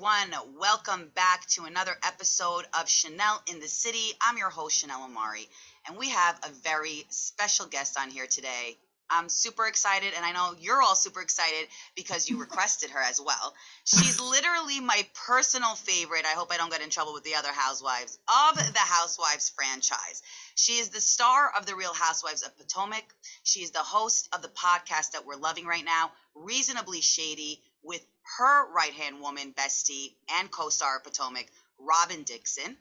everyone. Welcome back to another episode of Chanel in the City. I'm your host, Chanel Omari, and we have a very special guest on here today. I'm super excited, and I know you're all super excited because you requested her as well. She's literally my personal favorite. I hope I don't get in trouble with the other housewives of the Housewives franchise. She is the star of the Real Housewives of Potomac. She is the host of the podcast that we're loving right now, Reasonably Shady, with her right-hand woman, bestie, and co-star of Potomac, Robin Dixon.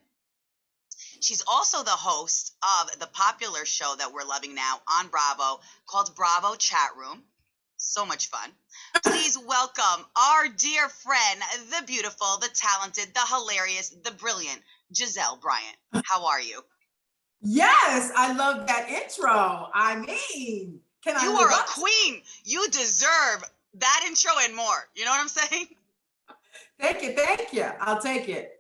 She's also the host of the popular show that we're loving now on Bravo called Bravo Chat Room. So much fun. Please welcome our dear friend, the beautiful, the talented, the hilarious, the brilliant Gizelle Bryant. How are you? Yes, I love that intro. I mean, you are a queen. You deserve that intro and more. You know what I'm saying? Thank you. I'll take it.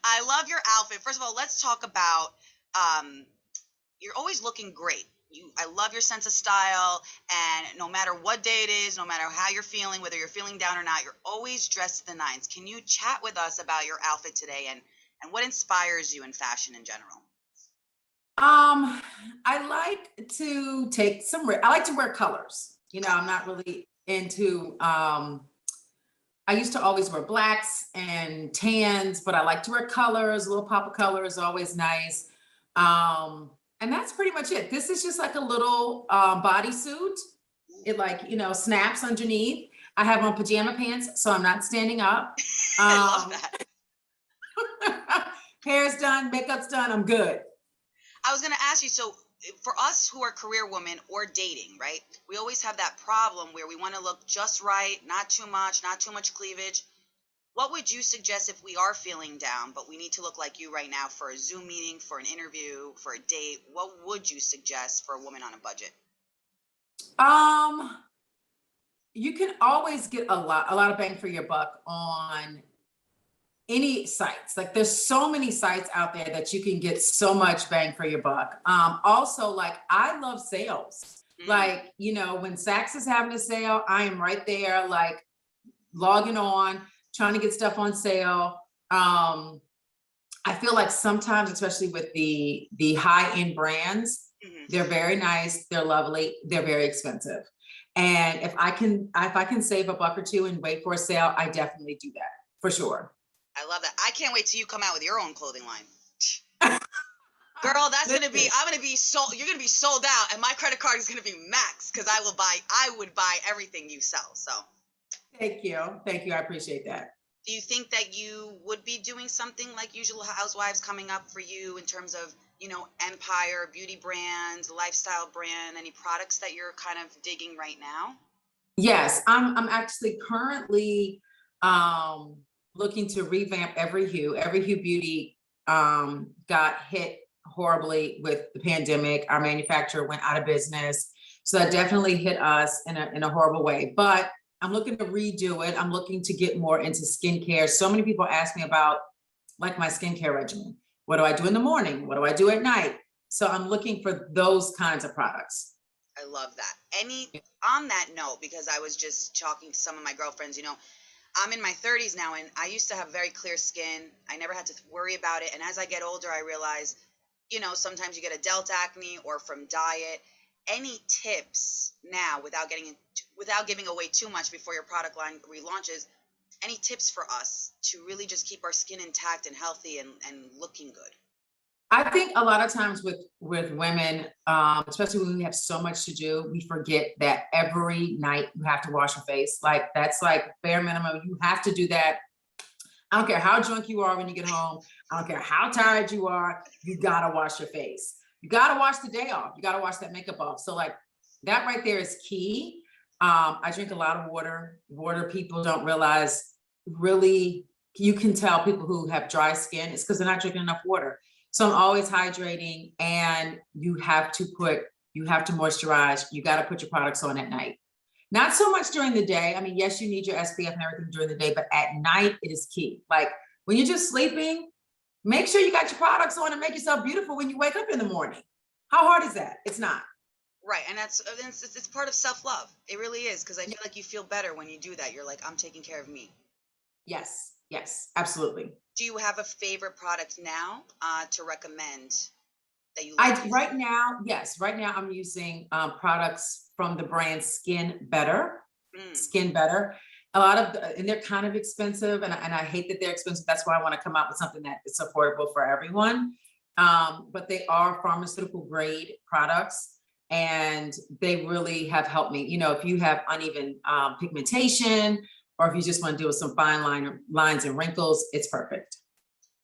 I love your outfit. First of all, let's talk about you're always looking great. I love your sense of style, and no matter what day it is, no matter how you're feeling, whether you're feeling down or not, you're always dressed to the nines. Can you chat with us about your outfit today and what inspires you in fashion in general? I like to take I like to wear colors. You know, I'm not really into I used to always wear blacks and tans, but I like to wear colors. A little pop of color is always nice. And that's pretty much it. This is just like a little bodysuit. It snaps underneath. I have on pajama pants, so I'm not standing up. I love that. Hair's done, makeup's done, I'm good. I was going to ask you, so for us who are career women or dating, right, we always have that problem where we want to look just right, not too much cleavage. What would you suggest if we are feeling down, but we need to look like you right now for a Zoom meeting, for an interview, for a date? What would you suggest for a woman on a budget? You can always get a lot of bang for your buck on any sites. Like there's so many sites out there that you can get so much bang for your buck. Also, like I love sales. Like, you know, when Saks is having a sale, I am right there, like logging on, trying to get stuff on sale. I feel like sometimes, especially with the high-end brands, they're very nice, they're lovely, they're very expensive. And if I can save a buck or two and wait for a sale, I definitely do that for sure. I love that. I can't wait till you come out with your own clothing line. Girl, that's going to be, you're going to be sold out, and my credit card is going to be maxed because I would buy everything you sell. So thank you. I appreciate that. Do you think that you would be doing something like Usual Housewives coming up for you in terms of, you know, empire, beauty brands, lifestyle brand, any products that you're kind of digging right now? Yes, I'm actually currently looking to revamp Every Hue. Every Hue Beauty got hit horribly with the pandemic. Our manufacturer went out of business. So that definitely hit us in a horrible way. But I'm looking to redo it. I'm looking to get more into skincare. So many people ask me about like my skincare regimen. What do I do in the morning? What do I do at night? So I'm looking for those kinds of products. I love that. On that note, because I was just talking to some of my girlfriends, you know, I'm in my 30s now, and I used to have very clear skin. I never had to worry about it. And as I get older, I realize, you know, sometimes you get adult acne or from diet. Any tips now, without giving away too much before your product line relaunches, any tips for us to really just keep our skin intact and healthy and looking good? I think a lot of times with women, especially when we have so much to do, we forget that every night you have to wash your face. Like that's like bare minimum. You have to do that. I don't care how drunk you are when you get home. I don't care how tired you are. You gotta wash your face. You gotta wash the day off. You gotta wash that makeup off. So like that right there is key. I drink a lot of water. Water people don't realize really, you can tell people who have dry skin, it's because they're not drinking enough water. So I'm always hydrating, and you have to moisturize. You got to put your products on at night. Not so much during the day. I mean, yes, you need your SPF and everything during the day, but at night it is key. Like when you're just sleeping, make sure you got your products on and make yourself beautiful when you wake up in the morning. How hard is that? It's not. Right. And it's part of self-love. It really is. Because I feel like you feel better when you do that. You're like, I'm taking care of me. Yes. Yes, absolutely. Do you have a favorite product now to recommend that you love I using? right now, yes, right now I'm using products from the brand Skin Better. Mm, Skin Better. A lot of and they're kind of expensive, and I hate that they're expensive. That's why I want to come out with something that is affordable for everyone. But they are pharmaceutical grade products, and they really have helped me. You know, if you have uneven pigmentation, or if you just want to deal with some lines and wrinkles, it's perfect.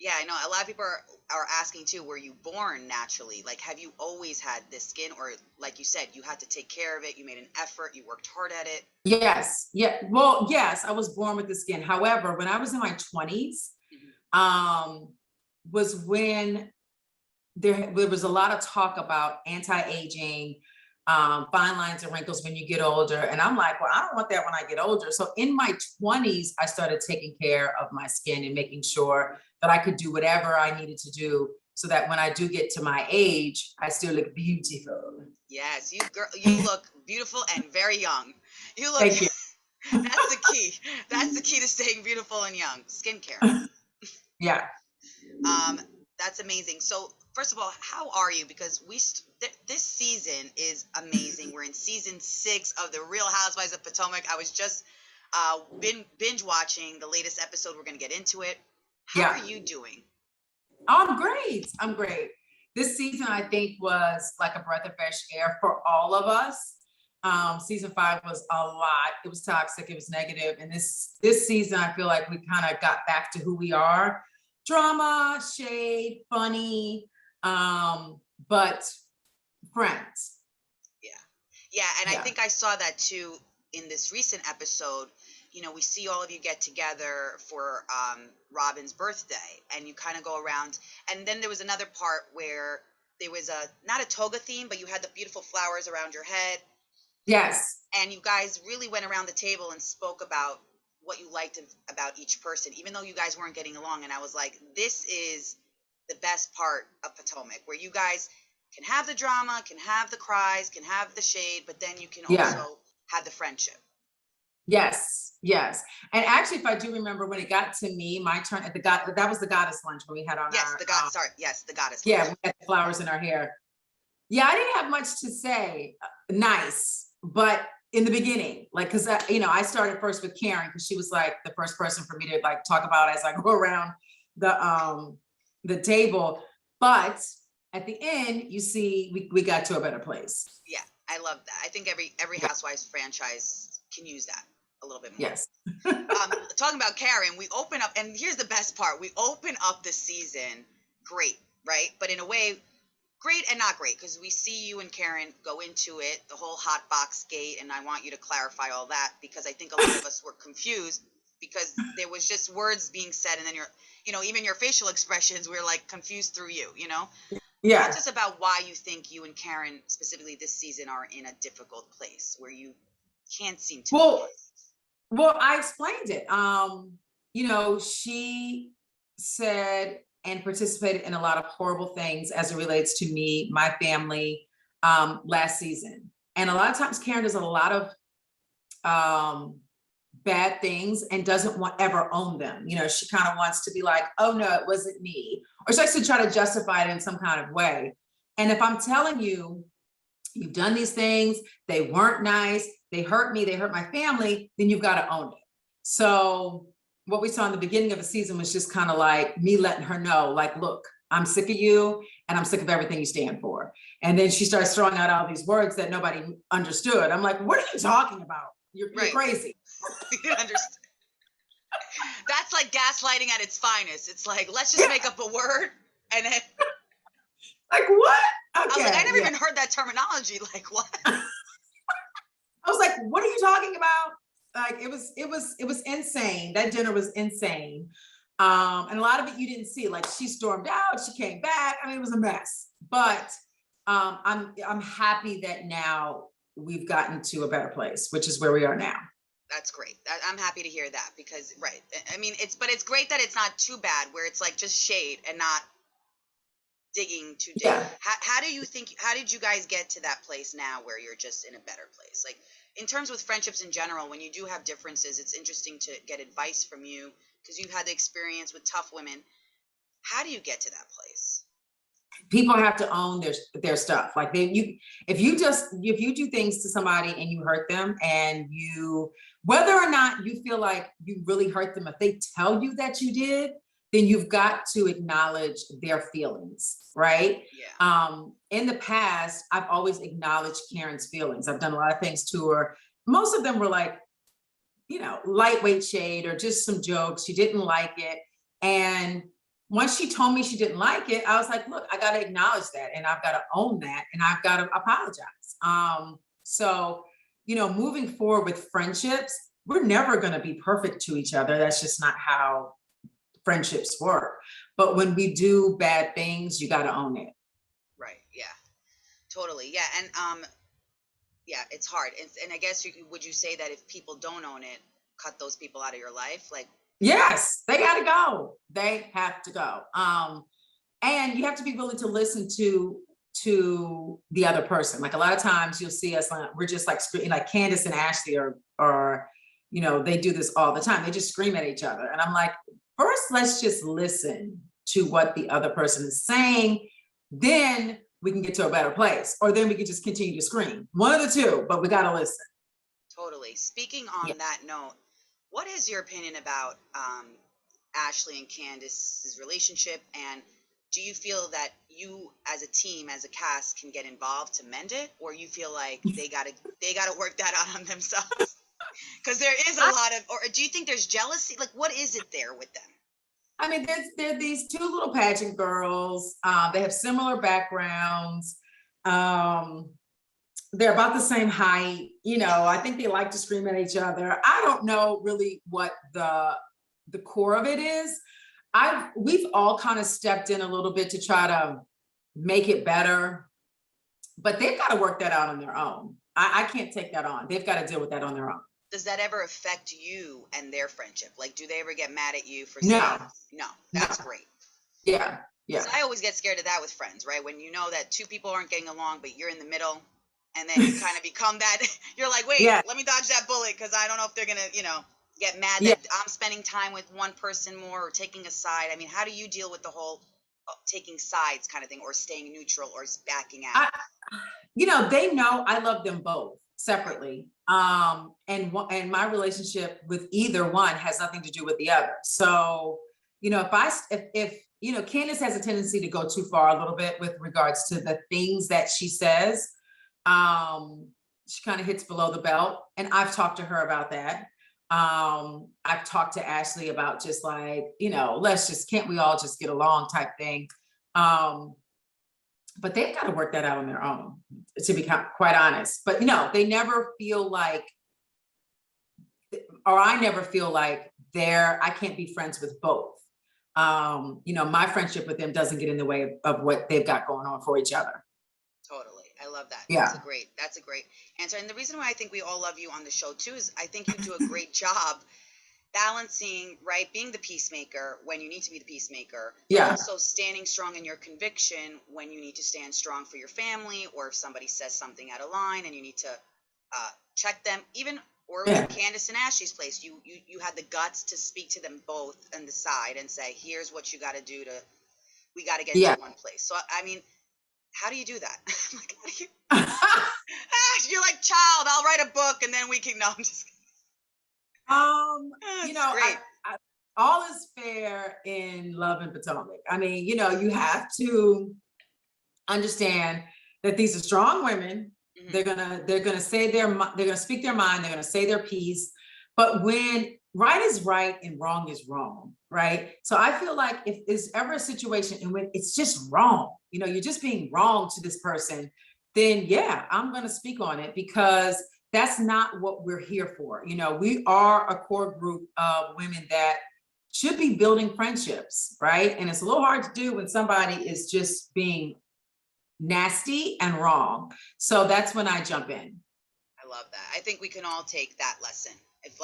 yeah, I know a lot of people are asking too, were you born naturally? Like, have you always had this skin, or like you said, you had to take care of it, you made an effort, you worked hard at it? Yes, yeah. Well, yes, I was born with the skin. However, when I was in my 20s, Mhm. um, was when there was a lot of talk about anti-aging, fine lines and wrinkles when you get older. And I'm like, well, I don't want that when I get older. So in my 20s, I started taking care of my skin and making sure that I could do whatever I needed to do so that when I do get to my age, I still look beautiful. Yes, you girl, you look beautiful and very young. You look. Thank you. That's the key. That's the key to staying beautiful and young. Skincare. Yeah. Um, that's amazing. So, first of all, how are you? Because this season is amazing. We're in season 6 of the Real Housewives of Potomac. I was just binge watching the latest episode. We're gonna get into it. How are Yeah. you doing? Oh, I'm great. I'm great. This season, I think, was like a breath of fresh air for all of us. Season 5 was a lot. It was toxic. It was negative. And this season, I feel like we kind of got back to who we are: drama, shade, funny, but friends. Yeah. Yeah, and I Yeah. think I saw that too in this recent episode. You know, we see all of you get together for Robin's birthday, and you kind of go around. And then there was another part where there was a not a toga theme, but you had the beautiful flowers around your head, Yes. and you guys really went around the table and spoke about what you liked about each person, even though you guys weren't getting along. And I was like, this is the best part of Potomac, where you guys can have the drama, can have the cries, can have the shade, but then you can Yeah. also have the friendship. Yes. Yes. And actually, if I do remember when it got to me, my turn at the god, that was the goddess lunch when we had on Yes, our, sorry, yes, the goddess yeah, lunch. we had the flowers in our hair. Yeah, I didn't have much to say. Nice, but in the beginning, like, because I started first with Karen because she was like the first person for me to like talk about as I go around the table. But at the end, you see, we got to a better place. Yeah, I love that. I think every Yeah. Housewives franchise can use that a little bit more. Yes. Talking about Karen, we open up, and here's the best part: we open up the season great, right? But in a way, great and not great, because we see you and Karen go into it, the whole hot box gate, and I want you to clarify all that, because I think a lot of us were confused because there was just words being said, and then even your facial expressions, we're like confused through you, Talk Yeah. to us about why you think you and Karen specifically this season are in a difficult place where you can't seem to make Well, it. Well, I explained it. She said and participated in a lot of horrible things as it relates to me, my family, last season. And a lot of times Karen does a lot of um bad things and doesn't want ever own them. She kind of wants to be like, oh no, it wasn't me. Or she likes to try to justify it in some kind of way. And if I'm telling you, you've done these things, they weren't nice, they hurt me, they hurt my family, then you've got to own it. So what we saw in the beginning of the season was just kind of like me letting her know, like, look, I'm sick of you and I'm sick of everything you stand for. And then she starts throwing out all these words that nobody understood. I'm like, what are you talking about? You're Right. crazy. We didn't understand. That's like gaslighting at its finest. It's like, let's just Yeah. make up a word. And then Like, what? I was like, I Okay. never Yeah. even heard that terminology. Like, what? I was like, what are you talking about? Like, it was insane. That dinner was insane. And a lot of it you didn't see. Like, she stormed out, she came back. I mean, it was a mess. But I'm happy that now we've gotten to a better place, which is where we are now. That's great. I'm happy to hear that because, right. I mean, it's great that it's not too bad where it's like just shade and not digging too deep. Yeah. How did you guys get to that place now where you're just in a better place? Like in terms with friendships in general, when you do have differences, it's interesting to get advice from you because you've had the experience with tough women. How do you get to that place? People have to own their stuff. Like if you do things to somebody and you hurt them, and whether or not you feel like you really hurt them, if they tell you that you did, then you've got to acknowledge their feelings, right? Yeah. In the past, I've always acknowledged Karen's feelings. I've done a lot of things to her. Most of them were like, lightweight shade or just some jokes. She didn't like it. And once she told me she didn't like it, I was like, look, I got to acknowledge that, and I've got to own that, and I've got to apologize. So, moving forward with friendships, we're never going to be perfect to each other. That's just not how friendships work. But when we do bad things, you got to own it. Right. Yeah. Totally. Yeah. And yeah, it's hard. And I guess would you say that if people don't own it, cut those people out of your life? Like, yes, they got to go. They have to go. And you have to be willing to listen to the other person. Like a lot of times you'll see us, we're just like Candace and Ashley are, they do this all the time. They just scream at each other. And I'm like, first, let's just listen to what the other person is saying. Then we can get to a better place, or then we can just continue to scream. One of the two, but we got to listen. Totally. Speaking on that note, what is your opinion about Ashley and Candace's relationship? And do you feel that you, as a team, as a cast, can get involved to mend it, or you feel like they gotta work that out on themselves? Because there is a lot of, or do you think there's jealousy? Like, what is it there with them? I mean, they're these two little pageant girls. They have similar backgrounds. They're about the same height. I think they like to scream at each other. I don't know really what the core of it is. We've all kind of stepped in a little bit to try to make it better, but they've got to work that out on their own. I can't take that on. They've got to deal with that on their own. Does that ever affect you and their friendship? Like, do they ever get mad at you for no. saying no? That's great. Yeah. Because I always get scared of that with friends, right? When you know that two people aren't getting along, but you're in the middle, and then you kind of become that. You're like, wait, let me dodge that bullet, because I don't know if they're gonna, get mad that I'm spending time with one person more or taking a side. I mean, how do you deal with the whole taking sides kind of thing, or staying neutral, or backing out? They know I love them both separately. And my relationship with either one has nothing to do with the other. So, if Candace has a tendency to go too far a little bit with regards to the things that she says. She kind of hits below the belt, and I've talked to her about that. I've talked to Ashley about just like, can't we all just get along type thing. But they've got to work that out on their own, to be quite honest. But they never feel like, or I never feel like I can't be friends with both. My friendship with them doesn't get in the way of what they've got going on for each other. Totally. I love that. Yeah. That's a great answer. And the reason why I think we all love you on the show too is I think you do a great job balancing, right, being the peacemaker when you need to be the peacemaker, but also standing strong in your conviction when you need to stand strong for your family, or if somebody says something out of line and you need to check them. Even with Candace and Ashley's place, you had the guts to speak to them both and decide and say, here's what you got to do we got to get to one place. So I mean, how do you do that? Like, how do you? You're like, child, I'll write a book and then we can. No, I'm just kidding. All is fair in love and Potomac. I mean, you have to understand that these are strong women. Mm-hmm. They're gonna say they're gonna speak their mind. They're gonna say their piece. But when right is right and wrong is wrong, right? So I feel like if there's ever a situation in which it's just wrong, you're just being wrong to this person, then I'm gonna speak on it, because that's not what we're here for. We are a core group of women that should be building friendships, right? And it's a little hard to do when somebody is just being nasty and wrong. So that's when I jump in. I love that. I think we can all take that lesson. If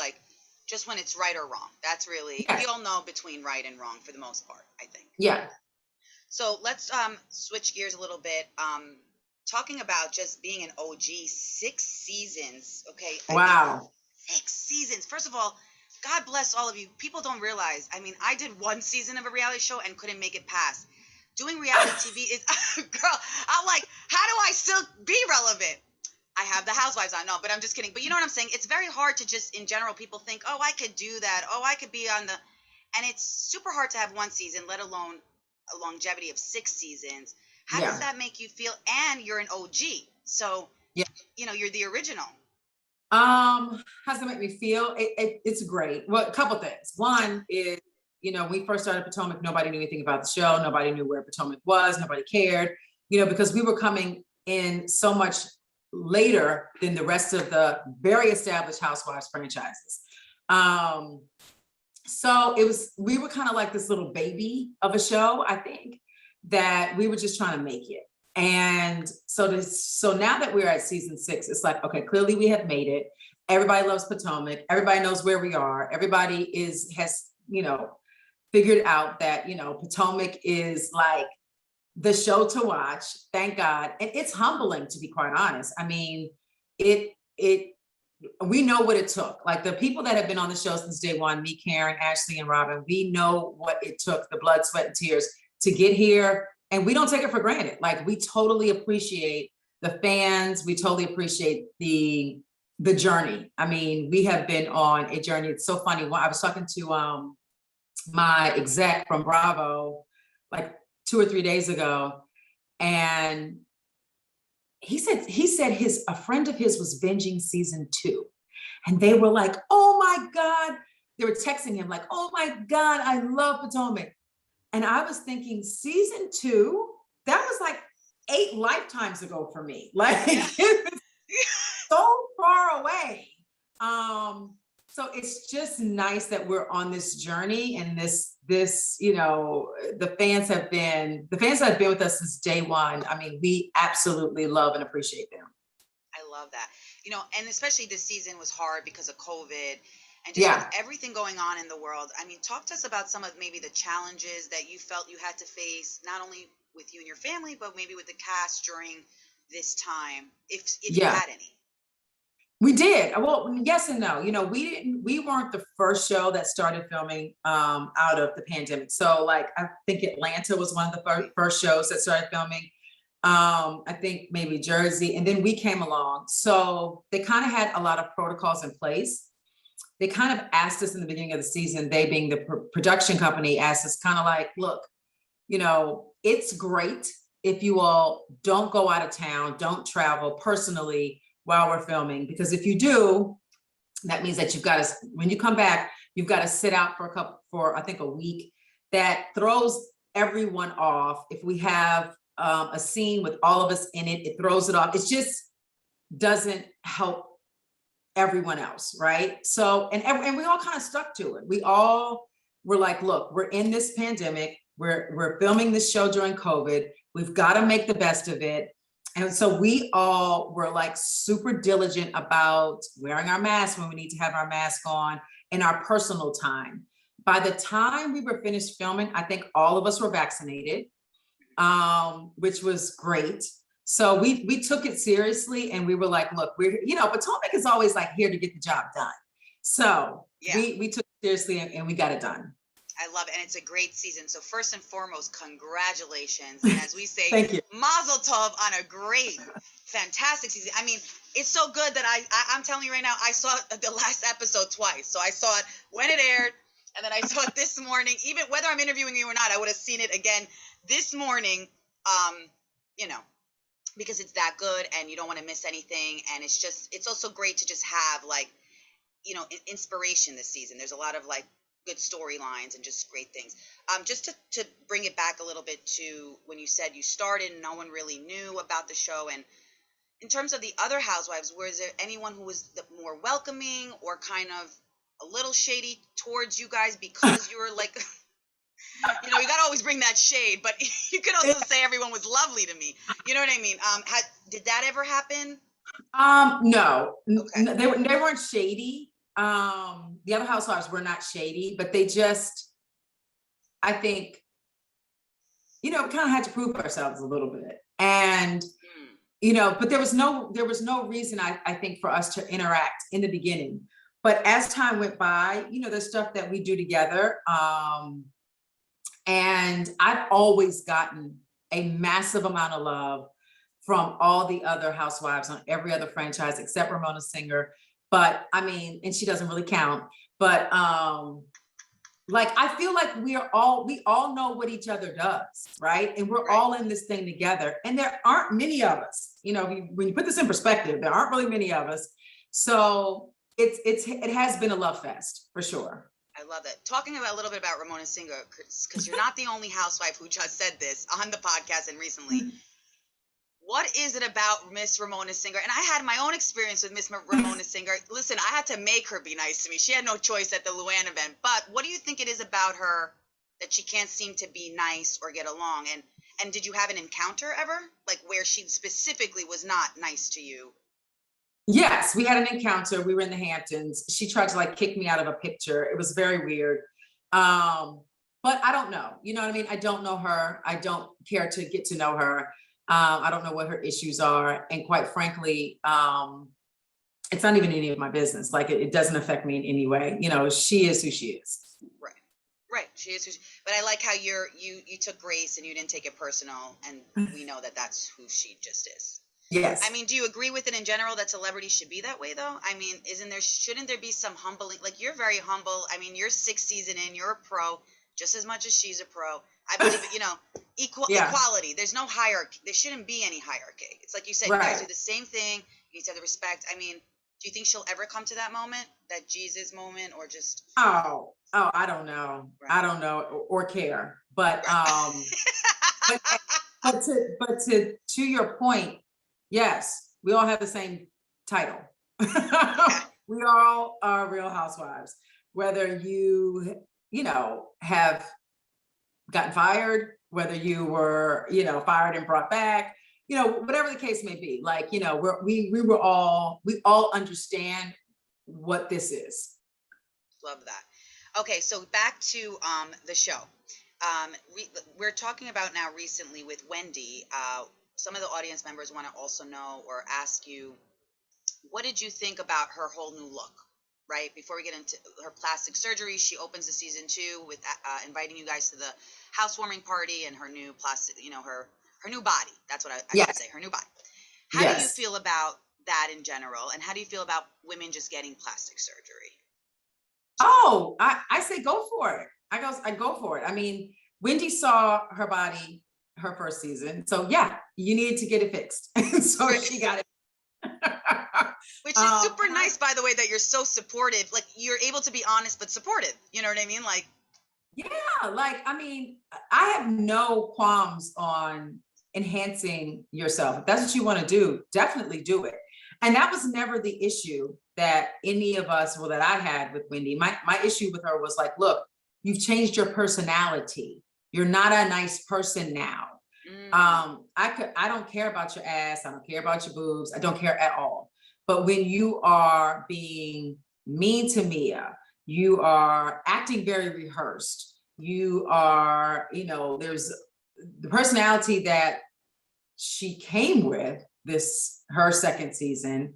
just when it's right or wrong, that's really, we all know between right and wrong for the most part, I think. Yeah. So let's switch gears a little bit. Talking about just being an OG, 6 seasons. Okay. Wow. 6 seasons. First of all, God bless all of you. People don't realize. I mean, I did one season of a reality show and couldn't make it past. Doing reality TV is, girl, I'm like, how do I still be relevant? I have the housewives on. No, but I'm just kidding. But you know what I'm saying? It's very hard to just, in general, people think, oh, I could do that. Oh, I could be on the, and it's super hard to have one season, let alone a longevity of 6 seasons. How does Yeah. that make you feel? And you're an OG. So, Yeah. you know, you're the original. How does it make me feel? It's great. Well, a couple things. One is, you know, we first started Potomac, nobody knew anything about the show. Nobody knew where Potomac was. Nobody cared, you know, because we were coming in so much later than the rest of the very established Housewives franchises. So we were kind of like this little baby of a show, I think, that we were just trying to make it. And so now that we're at season 6, it's like, okay, clearly we have made it. Everybody loves Potomac. Everybody knows where we are. Everybody has, you know, figured out that, you know, Potomac is like the show to watch. Thank God. And it's humbling, to be quite honest. I mean, we know what it took. Like the people that have been on the show since day one, me, Karen, Ashley, and Robin, we know what it took, the blood, sweat, and tears to get here. And we don't take it for granted. Like we totally appreciate the fans. We totally appreciate the journey. I mean, we have been on a journey. It's so funny. I was talking to my exec from Bravo like 2 or 3 days ago, and he said a friend of his was binging season 2, and they were like, "Oh my God!" They were texting him like, "Oh my God, I love Potomac." And I was thinking, season 2, that was like 8 lifetimes ago for me. Like it was so far away. So it's just nice that we're on this journey, and this, you know, the fans have been with us since day one. I mean, we absolutely love and appreciate them. I love that. You know, and especially this season was hard because of COVID and just with Yeah. everything going on in the world. I mean, talk to us about some of maybe the challenges that you felt you had to face, not only with you and your family, but maybe with the cast during this time, if you Yeah. had any. We did. Well, yes and no. You know, we weren't the first show that started filming out of the pandemic. So like I think Atlanta was one of the first shows that started filming. I think maybe Jersey, and then we came along. So they kind of had a lot of protocols in place. They kind of asked us in the beginning of the season, they being the production company, asked us kind of like, look, you know, it's great if you all don't go out of town, don't travel personally while we're filming, because if you do, that means that you've got to, when you come back, you've got to sit out for I think a week. That throws everyone off. If we have a scene with all of us in it, it throws it off. It just doesn't help everyone else, right? So, and we all kind of stuck to it. We all were like, look, we're in this pandemic. We're filming this show during COVID. We've got to make the best of it. And so we all were like super diligent about wearing our masks when we need to have our mask on, and our personal time. By the time we were finished filming, I think all of us were vaccinated, which was great. So we took it seriously, and we were like, look, Potomac is always like here to get the job done. So Yeah. we took it seriously, and we got it done. I love it, and it's a great season. So first and foremost, congratulations, and as we say, Thank you. Mazel Tov on a great, fantastic season. I mean, it's so good that I'm telling you right now, I saw the last episode twice. So I saw it when it aired, and then I saw it this morning. Even whether I'm interviewing you or not, I would have seen it again this morning. You know, because it's that good, and you don't want to miss anything. And it's also great to just have like, you know, inspiration this season. There's a lot of like good storylines and just great things. Just to bring it back a little bit to when you said you started and no one really knew about the show, and in terms of the other housewives, was there anyone who was more welcoming or kind of a little shady towards you guys because you were like, you know, you got to always bring that shade, but you could also say everyone was lovely to me. You know what I mean? Did that ever happen? No, Okay. they weren't shady. The other housewives were not shady, but they just, I think, you know, kind of had to prove ourselves a little bit. And, you know, but there was no reason I think for us to interact in the beginning. but as time went by, there's stuff that we do together. And I've always gotten a massive amount of love from all the other housewives on every other franchise except Ramona Singer. But I mean, and she doesn't really count, but like I feel like we all know what each other does, right? And we're all in this thing together. And there aren't many of us, when you put this in perspective, there aren't really many of us. So it has been a love fest for sure. I love it. Talking about a little bit about Ramona Singer, because you're not the only housewife who just said this on the podcast and recently. What is it about Miss Ramona Singer? And I had my own experience with Miss Ramona Singer. Listen, I had to make her be nice to me. She had no choice at the Luann event. But what do you think it is about her that she can't seem to be nice or get along? And did you have an encounter ever, like where she specifically was not nice to you? Yes, we had an encounter. We were in the Hamptons. She tried to like kick me out of a picture. It was very weird. But I don't know. You know what I mean? I don't know her. I don't care to get to know her. I don't know what her issues are. And quite frankly, it's not even any of my business. Like it doesn't affect me in any way. She is who she is. Right. Right. She is who she, but I like how you took grace and you didn't take it personal. And we know that that's who she just is. Yes. I mean, do you agree with it in general that celebrities should be that way though? I mean, shouldn't there be some humbling, like you're very humble. I mean, you're 6th season in, you're a pro just as much as she's a pro. I believe, equality. There's no hierarchy. There shouldn't be any hierarchy. It's like you said, you guys do the same thing. You need to have the respect. I mean, do you think she'll ever come to that moment, that Jesus moment, or just? Oh, I don't know. Right. I don't know or care. But but to your point, yes, we all have the same title. We all are Real Housewives. Whether you have gotten fired, whether you were, fired and brought back, whatever the case may be, like, we all understand what this is. Love that. Okay. So back to, the show. We're talking about now recently with Wendy, some of the audience members want to also know or ask you, what did you think about her whole new look? Right before we get into her plastic surgery, she opens the season 2 with inviting you guys to the housewarming party and her new plastic, her new body. That's what I should say, her new body. How do you feel about that in general, and how do you feel about women just getting plastic surgery? Oh, I say go for it. I go for it. I mean, Wendy saw her body her first season, so yeah, you needed to get it fixed, so she got it. Which is super nice, by the way, that you're so supportive. Like, you're able to be honest but supportive. You know what I mean? Like, yeah, like, I mean, I have no qualms on enhancing yourself. If that's what you want to do, definitely do it. And that was never the issue that any of us, that I had with Wendy. My issue with her was like, look, you've changed your personality. You're not a nice person now. I don't care about your ass. I don't care about your boobs. I don't care at all. But when you are being mean to Mia, you are acting very rehearsed. You are, there's the personality that she came with her second season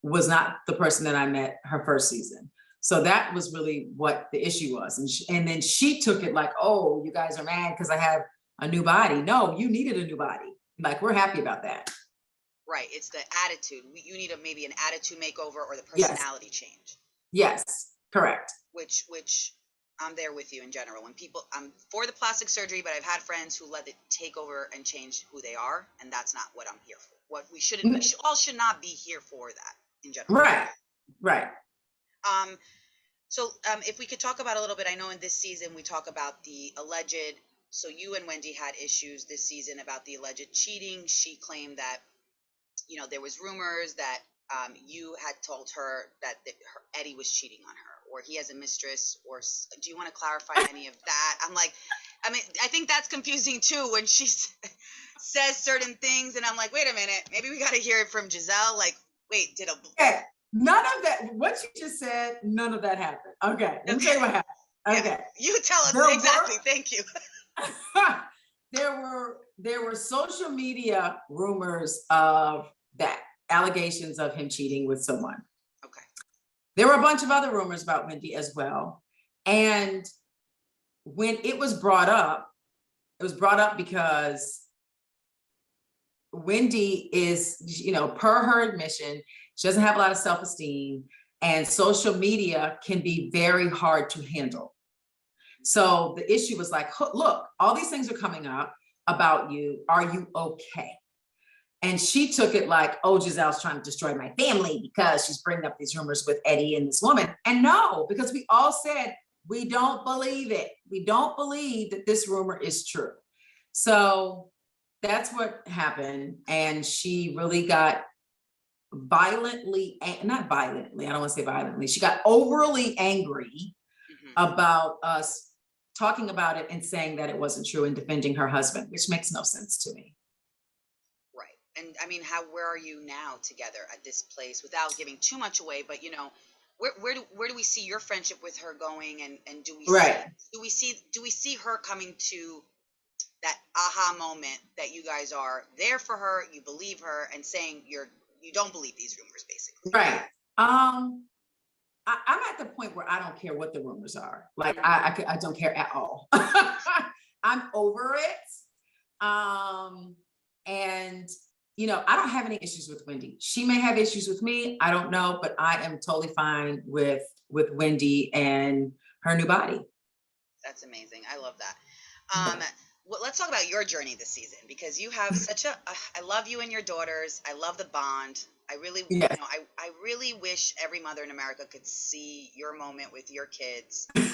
was not the person that I met her first season. So that was really what the issue was. And then she took it like, oh, you guys are mad because I have a new body. No, you needed a new body. Like, we're happy about that. Right. It's the attitude. You need maybe an attitude makeover or the personality change. Yes, correct. Which I'm there with you in general. When people, I'm for the plastic surgery, but I've had friends who let it take over and change who they are, and that's not what I'm here for. What we shouldn't, we all should not be here for that in general. Right. So if we could talk about a little bit, I know in this season we talk about the alleged. So you and Wendy had issues this season about the alleged cheating. She claimed that, there was rumors that you had told her that Eddie was cheating on her, or he has a mistress, or do you want to clarify any of that? I think that's confusing too when she says certain things, and I'm like, wait a minute, maybe we got to hear it from Gizelle. Like, wait, none of that, what you just said, none of that happened. Okay, let me tell you what happened. Okay. Yeah, you tell us exactly. Thank you. There were social media rumors of that, allegations of him cheating with someone. Okay. There were a bunch of other rumors about Wendy as well. And when it was brought up because Wendy is, per her admission, she doesn't have a lot of self-esteem, and social media can be very hard to handle. So the issue was like, look, all these things are coming up about you. Are you okay? And she took it like, oh, Gizelle's trying to destroy my family because she's bringing up these rumors with Eddie and this woman. And no, because we all said, we don't believe it. We don't believe that this rumor is true. So that's what happened. And she really got not violently, I don't want to say violently. She got overly angry about us talking about it and saying that it wasn't true and defending her husband, which makes no sense to me. Right. And I mean, where are you now together at this place without giving too much away? But where do we see your friendship with her going? And do we see her coming to that aha moment that you guys are there for her, you believe her, and saying you don't believe these rumors, basically? Right. I'm at the point where I don't care what the rumors are. Like, I don't care at all. I'm over it. And I don't have any issues with Wendy. She may have issues with me. I don't know, but I am totally fine with Wendy and her new body. That's amazing. I love that. Well, let's talk about your journey this season, because you have such I love you and your daughters. I love the bond. I really, I really wish every mother in America could see your moment with your kids and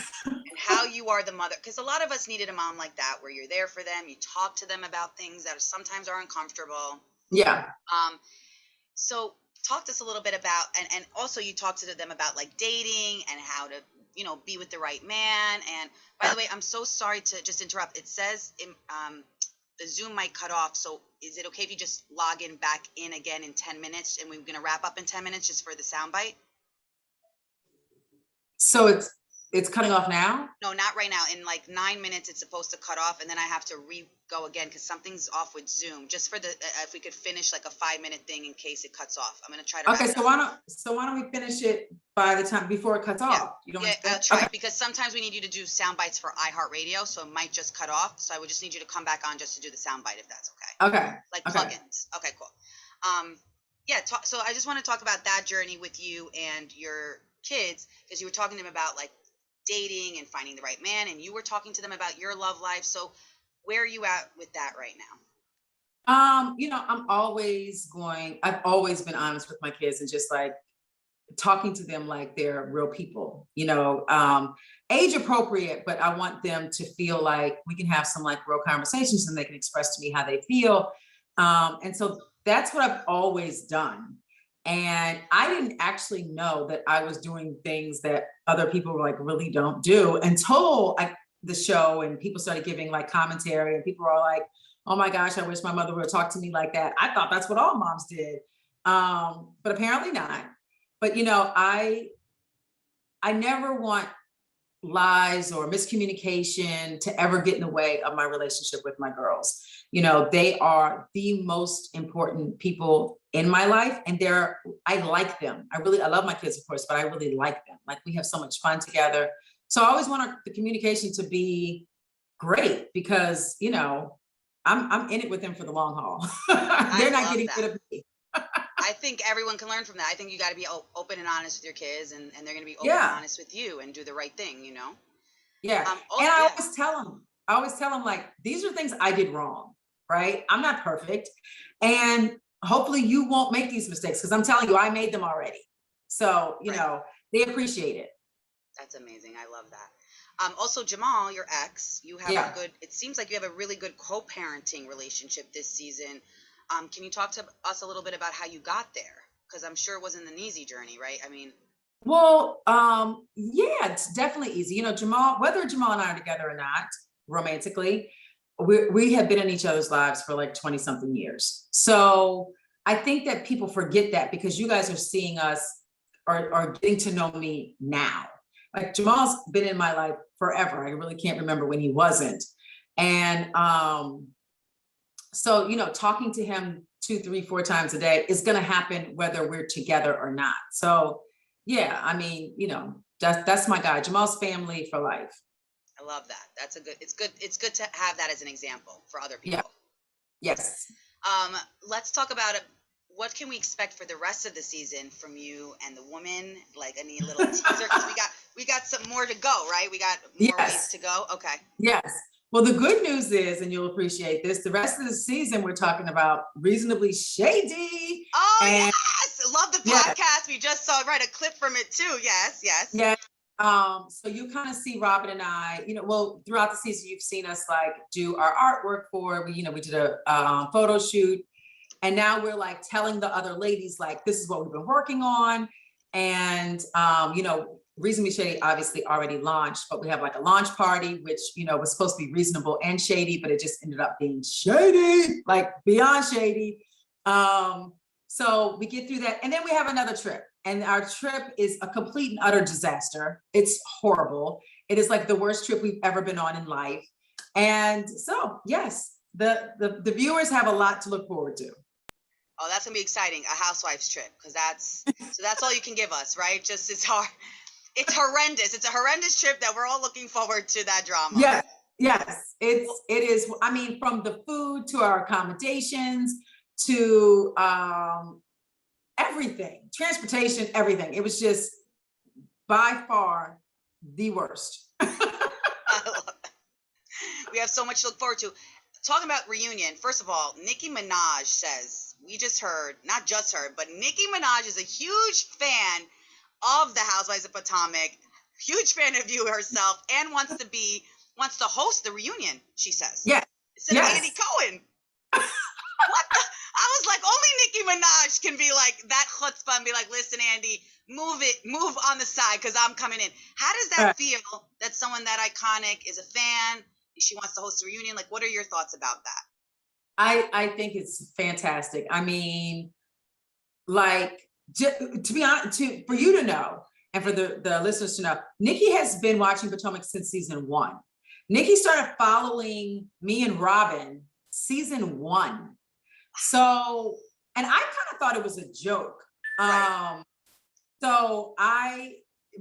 how you are the mother. Because a lot of us needed a mom like that, where you're there for them. You talk to them about things that sometimes are uncomfortable. Yeah. So talk to us a little bit about, and also you talk to them about like dating and how to, be with the right man. And by the way, I'm so sorry to just interrupt. It says the Zoom might cut off. So is it okay if you just log in back in again in 10 minutes, and we're going to wrap up in 10 minutes just for the soundbite? So it's cutting off now? No, not right now. In like 9 minutes, it's supposed to cut off, and then I have to go again because something's off with Zoom. Just for the if we could finish like a 5-minute thing in case it cuts off. I'm gonna try to. Okay, so why don't we finish it by the time before it cuts off? I'll try, because sometimes we need you to do sound bites for iHeartRadio, so it might just cut off. So I would just need you to come back on just to do the sound bite, if that's okay. Okay. Like plugins. Okay, cool. So I just want to talk about that journey with you and your kids, because you were talking to them about like dating and finding the right man, and you were talking to them about your love life. So where are you at with that right now? I've always been honest with my kids and just like talking to them like they're real people, age appropriate, but I want them to feel like we can have some like real conversations and they can express to me how they feel. And so that's what I've always done. And I didn't actually know that I was doing things that other people like really don't do until the show, and people started giving like commentary, and people were all like, oh my gosh, I wish my mother would talk to me like that. I thought that's what all moms did. But apparently not. But I never want lies or miscommunication to ever get in the way of my relationship with my girls. They are the most important people in my life, and I like them. I love my kids, of course, but I really like them. Like, we have so much fun together. So I always want the communication to be great, because, I'm in it with them for the long haul. They're not getting rid of me. I think everyone can learn from that. I think you got to be open and honest with your kids, and they're going to be open and honest with you and do the right thing, Yeah. I always tell them like, these are things I did wrong, right? I'm not perfect. And hopefully you won't make these mistakes, because I'm telling you, I made them already. So, they appreciate it. That's amazing. I love that. Also, Jamal, your ex, you have it seems like you have a really good co-parenting relationship this season. Can you talk to us a little bit about how you got there? Because I'm sure it wasn't an easy journey, right? I mean. Well, it's definitely easy. Jamal, whether Jamal and I are together or not, romantically, we have been in each other's lives for like 20 something years. So I think that people forget that, because you guys are seeing us or getting to know me now. Like, Jamal's been in my life forever. I really can't remember when he wasn't. And so, talking to him 2, 3, 4 times a day is going to happen whether we're together or not. So, yeah, I mean, that's my guy. Jamal's family for life. I love that. That's a good. It's good to have that as an example for other Yeah. people. Yes. Um, let's talk about it. What can we expect for the rest of the season from you and the woman? Like any little teaser because we got some more to go, right? We got more ways Yes. to go. Okay. Yes. Well, the good news is, and you'll appreciate this, the rest of the season we're talking about Reasonably Shady. Oh And yes, love the yeah, podcast. We just saw a clip from it too. Yes, yes. yeah. So you kind of see Robin and I, well, throughout the season, you've seen us like do our artwork for, we did a photo shoot. And now we're like telling the other ladies, like, this is what we've been working on. And, Reasonably Shady obviously already launched, but we have like a launch party, which, was supposed to be reasonable and shady, but it just ended up being shady, like beyond shady. So we get through that. And then we have another trip. And our trip is a complete and utter disaster. It's horrible. It is like the worst trip we've ever been on in life. And so, yes, the viewers have a lot to look forward to. Oh, that's gonna be exciting. A housewives trip, because that's all you can give us, right? Just it's hard. It's horrendous. It's a horrendous trip that we're all looking forward to that drama. Yes, yes, it is. I mean, from the food to our accommodations to everything, transportation, everything. It was just by far the worst. I love it. We have so much to look forward to. Talking about reunion, first of all, Nicki Minaj says, we just heard, not just heard, but Nicki Minaj is a huge fan of the Housewives of Potomac, huge fan of you herself, and wants to host the reunion, she says. Yeah. Instead of Andy Cohen. What the? I was like, only Nicki Minaj can be like that chutzpah and be like, listen, Andy, move on the side because I'm coming in. How does that feel that someone that iconic is a fan? She wants to host a reunion. Like, what are your thoughts about that? I think it's fantastic. I mean, like, to be honest, for you to know, and for the listeners to know, Nicki has been watching Potomac since season 1. Nicki started following me and Robin season 1. So, and I kind of thought it was a joke. Right.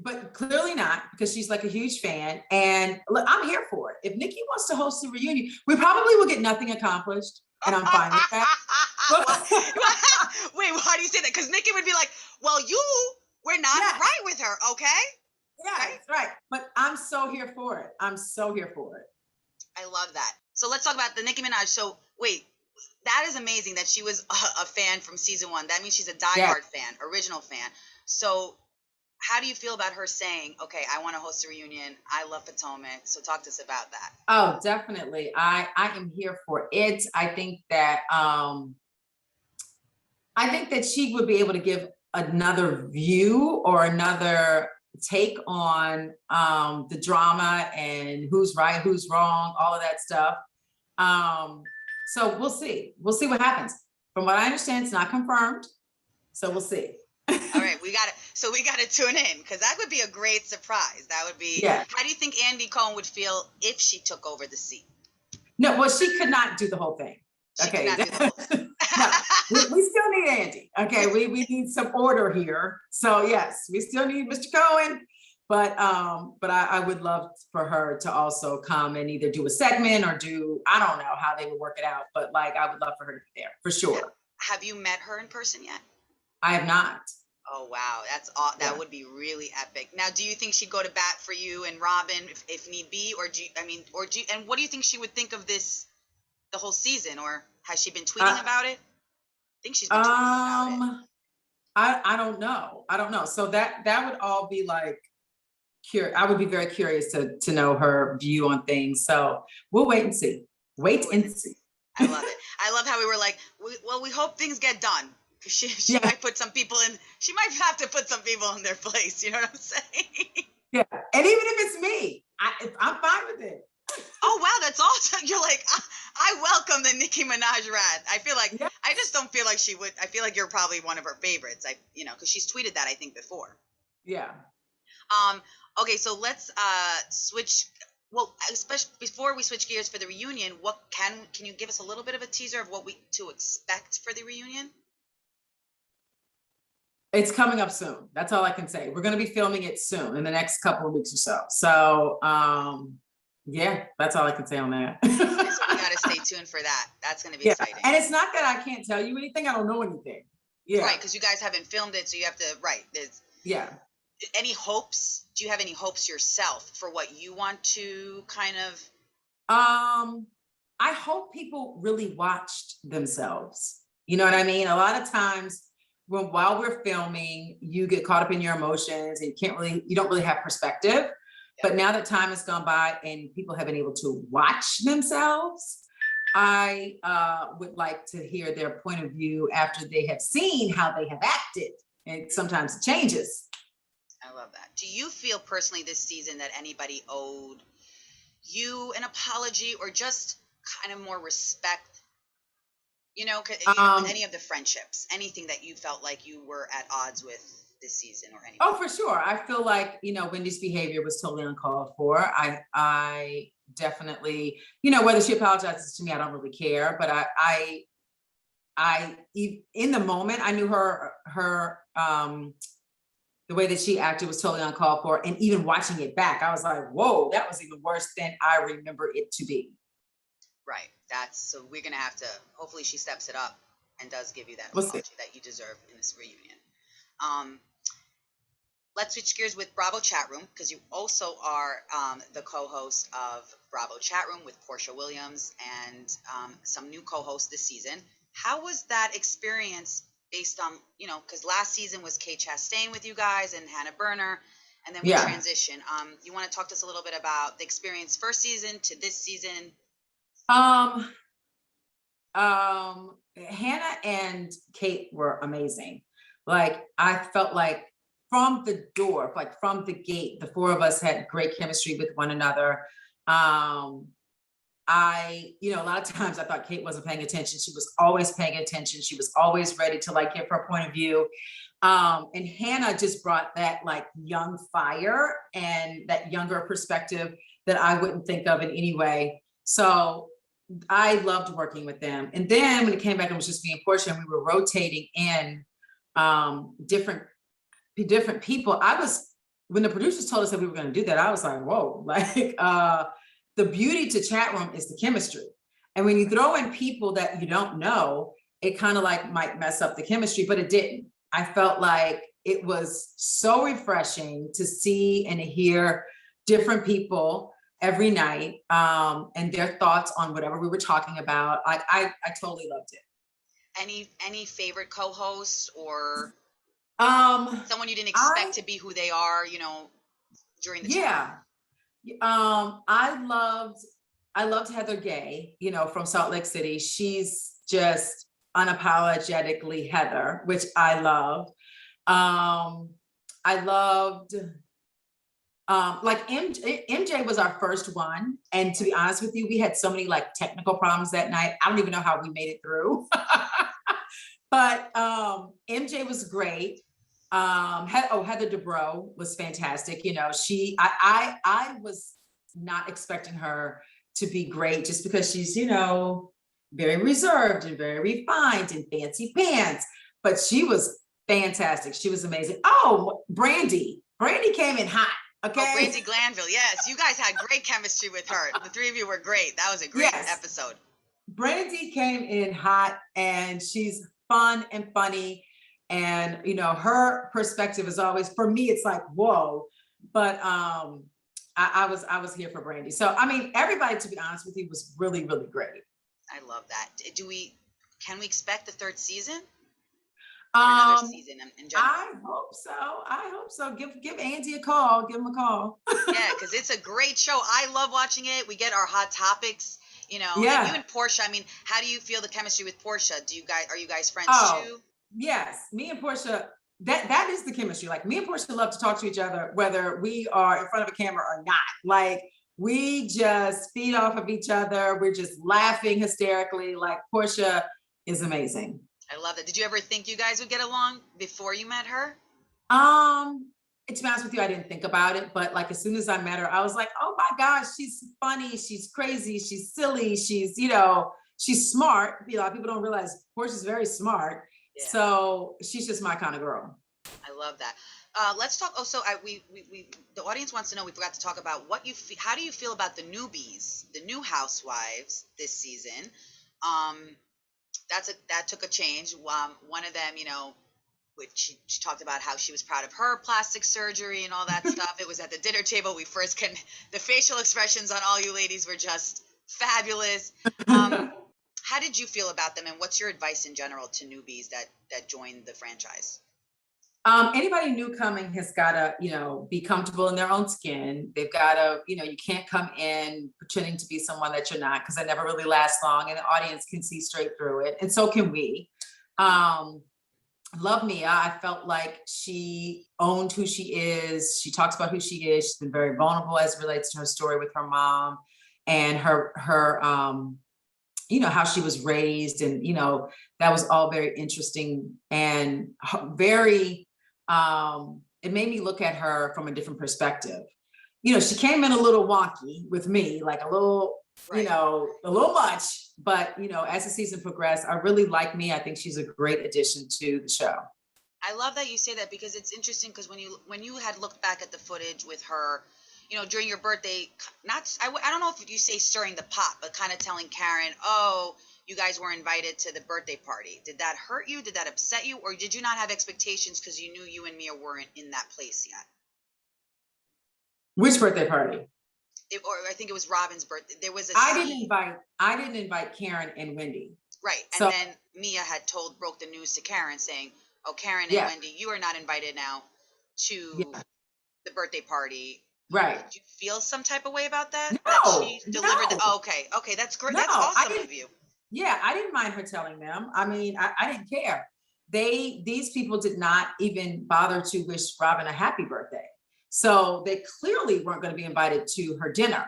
But clearly not, because she's like a huge fan. And look, I'm here for it. If Nicki wants to host a reunion, we probably will get nothing accomplished. And I'm fine with that. Wait, why do you say that? Because Nicki would be like, well, we're not right with her, okay? Yeah, right. But I'm so here for it. I'm so here for it. I love that. So let's talk about the Nicki Minaj. So wait, that is amazing that she was a fan from season 1. That means she's a diehard fan, original fan. So how do you feel about her saying, okay, I want to host a reunion. I love Potomac. So talk to us about that. Oh, definitely. I am here for it. I think that she would be able to give another view or another take on the drama and who's right, who's wrong, all of that stuff. So we'll see. We'll see what happens. From what I understand, it's not confirmed. So we'll see. All right, we got to tune in because that would be a great surprise. That would be. Yeah. How do you think Andy Cohen would feel if she took over the seat? No, well, she could not do the whole thing. Okay. She could not do the whole thing. No, we still need Andy. Okay, we need some order here. So yes, we still need Mr. Cohen, but I would love for her to also come and either do a segment or I don't know how they would work it out, but like I would love for her to be there for sure. Have you met her in person yet? I have not. Oh wow, that would be really epic. Now, do you think she'd go to bat for you and Robin if need be, or and what do you think she would think of this, the whole season, or has she been tweeting about it? I think she's been tweeting about it. I don't know. So that would all be like I would be very curious to know her view on things. So we'll wait and see. Wait and see. I love it. I love how we were like, we hope things get done. She might put some people in. She might have to put some people in their place. You know what I'm saying? Yeah, and even if it's me, I'm fine with it. Oh wow, that's awesome! You're like, I welcome the Nicki Minaj rat. I feel like I just don't feel like she would. I feel like you're probably one of her favorites. Because she's tweeted that I think before. Yeah. Okay, so let's switch. Well, especially before we switch gears for the reunion, what can you give us a little bit of a teaser of what to expect for the reunion? It's coming up soon. That's all I can say. We're going to be filming it soon in the next couple of weeks or so. So, yeah, that's all I can say on that. Okay, so we got to stay tuned for that. That's going to be Yeah, exciting. and it's not that I can't tell you anything. I don't know anything. Yeah, Right, because you guys haven't filmed it, so you have to, right. Yeah. Any hopes? Do you have any hopes yourself for what you want to kind of? I hope people really watched themselves. You know what I mean? A lot of times while we're filming, you get caught up in your emotions and you don't really have perspective. Yeah. But now that time has gone by and people have been able to watch themselves, I would like to hear their point of view after they have seen how they have acted. And sometimes it changes. I love that. Do you feel personally this season that anybody owed you an apology or just kind of more respect? With any of the friendships, anything that you felt like you were at odds with this season or anything? Oh, for sure. I feel like, Wendy's behavior was totally uncalled for. I definitely, whether she apologizes to me, I don't really care. But in the moment, I knew the way that she acted was totally uncalled for. And even watching it back, I was like, whoa, that was even worse than I remember it to be. Right. So we're going to have to, hopefully she steps it up and does give you that apology that you deserve in this reunion. Let's switch gears with Bravo Chat Room, because you also are the co-host of Bravo Chat Room with Portia Williams and some new co-hosts this season. How was that experience based on, because last season was Kate Chastain with you guys and Hannah Berner, and then we transition. You want to talk to us a little bit about the experience first season to this season? Hannah and Kate were amazing. Like, I felt like from the door, like from the gate, the four of us had great chemistry with one another. A lot of times I thought Kate wasn't paying attention. She was always paying attention. She was always ready to give her point of view. And Hannah just brought that young fire and that younger perspective that I wouldn't think of in any way. So I loved working with them. And then when it came back, it was just me and Portia, and we were rotating in different people. When the producers told us that we were going to do that, I was like, whoa, the beauty to chat room is the chemistry. And when you throw in people that you don't know, it kind of might mess up the chemistry, but it didn't. I felt like it was so refreshing to see and hear different people every night and their thoughts on whatever we were talking about. I totally loved it. Any favorite co-hosts or someone you didn't expect to be who they are, during the chat? I loved Heather Gay, from Salt Lake City. She's just unapologetically Heather, which I loved. I loved MJ was our first one. And to be honest with you, we had so many technical problems that night. I don't even know how we made it through. But MJ was great. Heather Dubrow was fantastic. I was not expecting her to be great just because she's, very reserved and very refined and fancy pants, but she was fantastic. She was amazing. Oh, Brandy came in hot. Okay. Oh, Brandy Glanville. Yes. You guys had great chemistry with her. The three of you were great. That was a great episode. Brandy came in hot, and she's fun and funny. And, her perspective is always, for me, it's like, whoa. But I was here for Brandy. So, everybody, to be honest with you, was really, really great. I love that. Can we expect the third season? Another season in general? I hope so. Give Andy a call. Give him a call. Yeah, because it's a great show. I love watching it. We get our hot topics. Yeah. And you and Portia, how do you feel the chemistry with Portia? Are you guys friends too? Yes, me and Portia, that is the chemistry. Me and Portia love to talk to each other, whether we are in front of a camera or not. We just feed off of each other. We're just laughing hysterically. Portia is amazing. I love it. Did you ever think you guys would get along before you met her? To be honest with you, I didn't think about it, but as soon as I met her, I was like, oh my gosh, she's funny, she's crazy, she's silly, she's smart. A lot of people don't realize Portia's very smart. Yeah. So she's just my kind of girl. I love that. Let's talk. Oh, so the audience wants to know. We forgot to talk about what you. How do you feel about the newbies, the new housewives this season? Um, that took a change. One of them, which she talked about how she was proud of her plastic surgery and all that stuff. It was at the dinner table. The facial expressions on all you ladies were just fabulous. How did you feel about them, and what's your advice in general to newbies that join the franchise? Anybody new coming has got to, be comfortable in their own skin. They've got to, you can't come in pretending to be someone that you're not, because that never really lasts long, and the audience can see straight through it. And so can we. Love Mia. I felt like she owned who she is. She talks about who she is. She's been very vulnerable as it relates to her story with her mom and her how she was raised. And, that was all very interesting and very, it made me look at her from a different perspective. She came in a little wonky with me, like a little, Right. A little much, but as the season progressed, I really like Mia. I think she's a great addition to the show. I love that you say that, because it's interesting, because when you had looked back at the footage with her, during your birthday, I don't know if you say stirring the pot, but kind of telling Karen, oh, you guys were invited to the birthday party. Did that hurt you? Did that upset you? Or did you not have expectations because you knew you and Mia weren't in that place yet? Which birthday party? Or I think it was Robin's birthday. There was a I didn't invite Karen and Wendy. Right. And then Mia had broke the news to Karen saying, oh, Karen and Wendy, you are not invited now to the birthday party. Right. Did you feel some type of way about that? No. That she delivered okay. That's great. No, that's awesome of you. Yeah, I didn't mind her telling them. I mean, I didn't care. These people did not even bother to wish Robin a happy birthday. So they clearly weren't going to be invited to her dinner.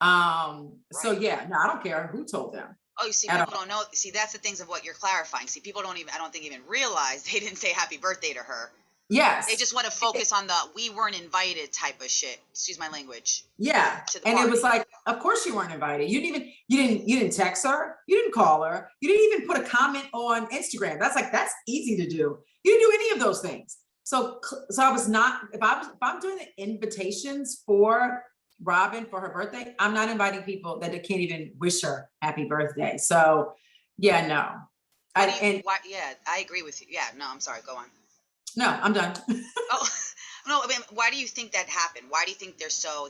So yeah, no, I don't care who told them. Oh, you see, people don't know. See, that's the things of what you're clarifying. See, people don't even, I don't think even realize they didn't say happy birthday to her. Yes. They just want to focus on the we weren't invited type of shit. Excuse my language. Yeah. And it was like, of course you weren't invited. You didn't text her. You didn't call her. You didn't even put a comment on Instagram. That's easy to do. You didn't do any of those things. So I was not, if I'm doing the invitations for Robin for her birthday, I'm not inviting people that can't even wish her happy birthday. So yeah, no. I agree with you. Yeah, no, I'm sorry. Go on. No, I'm done. Oh, no, I mean, why do you think that happened? Why do you think they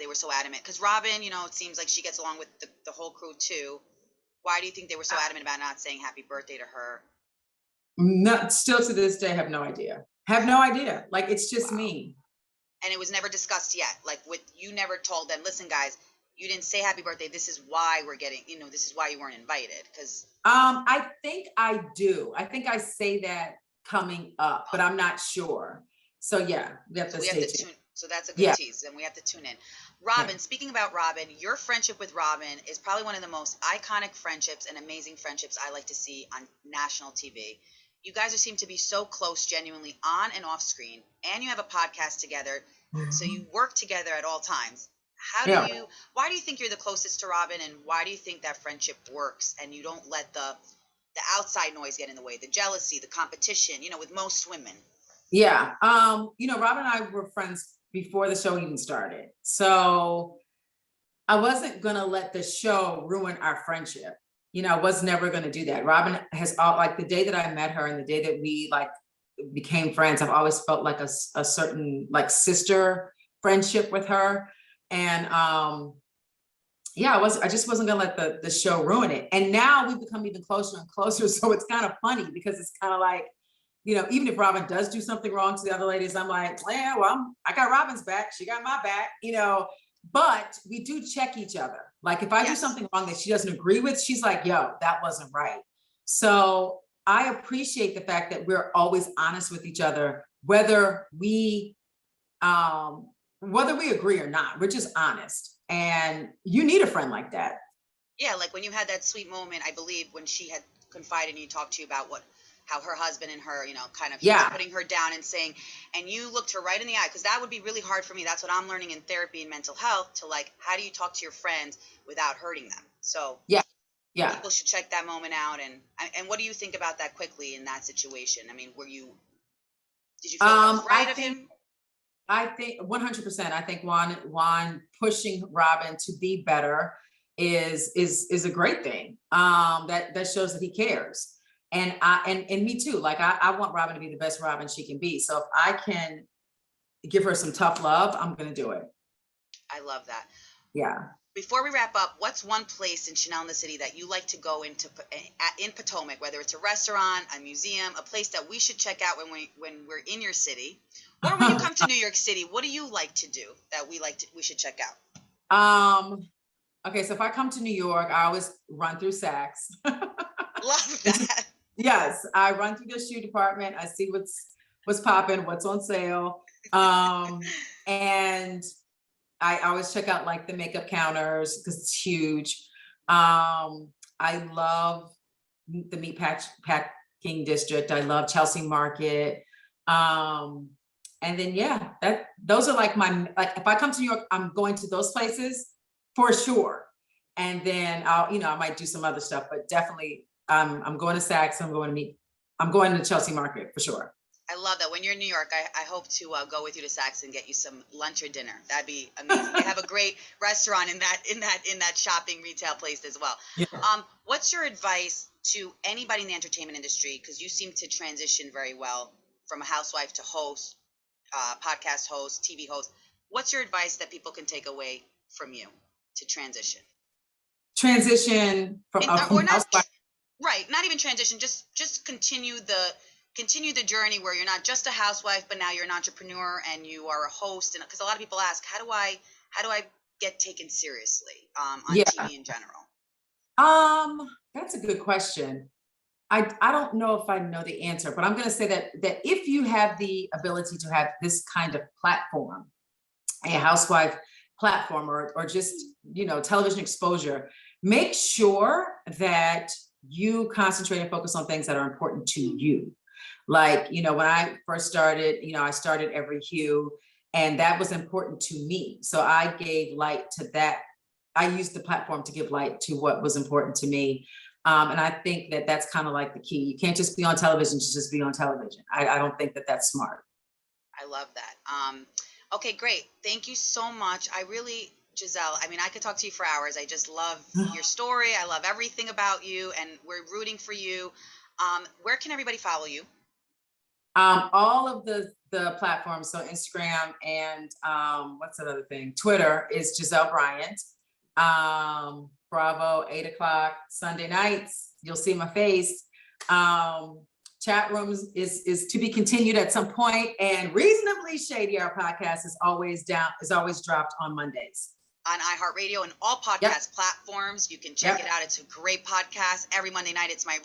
were so adamant? Because Robin, it seems like she gets along with the whole crew too. Why do you think they were so adamant about not saying happy birthday to her? Still to this day, have no idea. Like, it's just me. And it was never discussed yet. Like, you never told them, listen, guys, you didn't say happy birthday. This is why we're getting, this is why you weren't invited. Because I think I do. I think I say that coming up, but I'm not sure. So yeah, we have to stay tuned. So that's a good tease, and we have to tune in. Robin, speaking about Robin, your friendship with Robin is probably one of the most iconic friendships and amazing friendships I like to see on national TV. You guys seem to be so close, genuinely on and off screen, and you have a podcast together, so you work together at all times. Why do you think you're the closest to Robin, and why do you think that friendship works and you don't let the outside noise get in the way, the jealousy, the competition, with most women? Yeah. Robin and I were friends before the show even started. So I wasn't going to let the show ruin our friendship. I was never going to do that. Robin has the day that I met her and the day that we became friends, I've always felt like a certain sister friendship with her. And, I just wasn't gonna let the show ruin it. And now we've become even closer and closer. So it's kind of funny because it's kind of like, even if Robin does do something wrong to the other ladies, I'm like, yeah, well, I got Robin's back. She got my back, but we do check each other. Like if I do something wrong that she doesn't agree with, she's like, yo, that wasn't right. So I appreciate the fact that we're always honest with each other, whether we agree or not, we're just honest. And you need a friend like that. Yeah, like when you had that sweet moment, I believe, when she had confided and you talked to you about how her husband and her, kind of putting her down and saying, and you looked her right in the eye, because that would be really hard for me. That's what I'm learning in therapy and mental health, to how do you talk to your friends without hurting them? So yeah, people should check that moment out. And what do you think about that quickly in that situation? I mean, Did you feel that was right I of him? I think 100%. I think Juan pushing Robin to be better is a great thing. That shows that he cares. And and me too. Like I want Robin to be the best Robin she can be. So if I can give her some tough love, I'm gonna do it. I love that. Yeah. Before we wrap up, what's one place in Chanel in the City that you like to go in Potomac, whether it's a restaurant, a museum, a place that we should check out when we're in your city, or when you come to New York City? What do you like to do that we should check out? Okay, so if I come to New York, I always run through Saks. Love that. Yes, I run through the shoe department. I see what's popping, what's on sale. And I always check out like the makeup counters because it's huge. I love the packing district. I love Chelsea Market. And then yeah, those are like like if I come to New York, I'm going to those places for sure. And then I might do some other stuff, but definitely I'm going to Saks. I'm going to Chelsea Market for sure. I love that. When you're in New York, I hope to go with you to Saks and get you some lunch or dinner. That'd be amazing. They have a great restaurant in that shopping retail place as well. Yeah. What's your advice to anybody in the entertainment industry? Because you seem to transition very well from a housewife to host, podcast host, TV host. What's your advice that people can take away from you to transition? Transition from or not, housewife. Right? Not even transition. Just continue the journey where you're not just a housewife, but now you're an entrepreneur and you are a host. And because a lot of people ask, how do I get taken seriously on TV in general? That's a good question. I don't know if I know the answer, but I'm going to say that if you have the ability to have this kind of platform, a housewife platform, or just television exposure, make sure that you concentrate and focus on things that are important to you. Like, when I first started, I started Every Hue, and that was important to me. So I gave light to that. I used the platform to give light to what was important to me. And I think that that's kind of like the key. You can't just be on television to just be on television. I don't think that that's smart. I love that. Okay, great. Thank you so much. Gizelle, I could talk to you for hours. I just love your story. I love everything about you, and we're rooting for you. Where can everybody follow you? All of the platforms. So Instagram and what's that other thing? Twitter is Gizelle Bryant. Bravo, 8:00 Sunday nights. You'll see my face. Chat rooms is to be continued at some point. And Reasonably Shady, our podcast, is always dropped on Mondays. On iHeartRadio and all podcast platforms. You can check it out. It's a great podcast. Every Monday night, it's my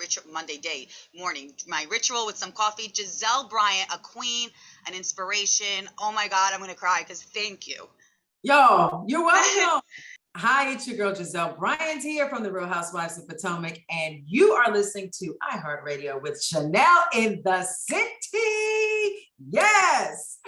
morning, my ritual with some coffee. Gizelle Bryant, a queen, an inspiration. Oh my God, I'm going to cry because thank you. Yo, you're welcome. Hi, it's your girl Gizelle Bryant here from the Real Housewives of Potomac, and you are listening to iHeartRadio with Chanel in the City. Yes.